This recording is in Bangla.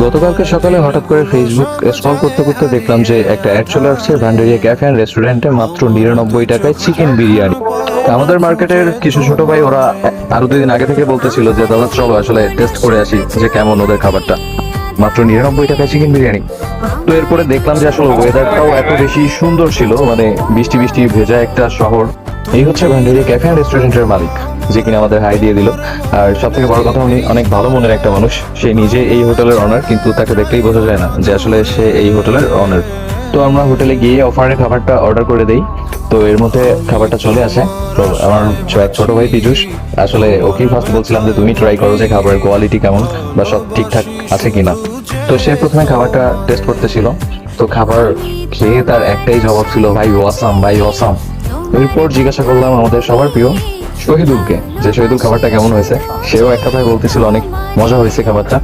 গতকালকে সকালে হঠাৎ করে ফেসবুক স্ক্রল করতে করতে দেখলাম যে একটা অ্যাড চলে আসছে ভান্ডারিয়া ক্যাফে অ্যান্ড রেস্টুরেন্টে মাত্র 99 টাকায় চিকেন বিরিয়ানি। আমাদের মার্কেটের কিছু ছোট ভাই ওরা আরো 2 দিন আগে থেকে বলতেছিল যে দাদা চলো আসলে টেস্ট করে আসি যে কেমন ওদের খাবারটা। মাত্র 99 টাকায় চিকেন বিরিয়ানি। তো এরপরে দেখলাম যে আসলে ওয়েদারটাও এত বেশি সুন্দর ছিল, মানে বৃষ্টি বৃষ্টি ভেজা একটা শহর। এই হচ্ছে ভান্ডারিয়া ক্যাফে অ্যান্ড রেস্টুরেন্টের মালিক, যে কিনা আমাদের হাই দিয়ে দিল। আর সব থেকে বড় কথা, উনি অনেক ভালো মনের একটা মানুষ। সে নিজে এই হোটেলের অনার, কিন্তু তাকে দেখলেই বোঝা যায় না যে আসলে সে এই হোটেলের অনার। তো আমরা হোটেলে গিয়ে অফারের খাবারটা অর্ডার করে দেই। তো এর মধ্যে খাবারটা চলে আসে। তো আমার এক ছোট ভাই পীযূষ, আসলে ওকেই ফার্স্ট বলছিলাম যে তুমি ট্রাই করো যে খাবারের কোয়ালিটি কেমন বা সব ঠিকঠাক আছে কিনা। তো সে প্রথমে খাবারটা টেস্ট করতেছিল। তো খাবার খেয়ে তার একটাই জবাব ছিল, ভাই ওয়াসাম, ভাই ওয়াসাম। এরপর জিজ্ঞাসা করলাম আমাদের সবার প্রিয় শহীদুলকে যে শহীদুল খাবারটা কেমন হয়েছে। সেও এক কথায় বলতেছিল অনেক মজা হয়েছে খাবারটা।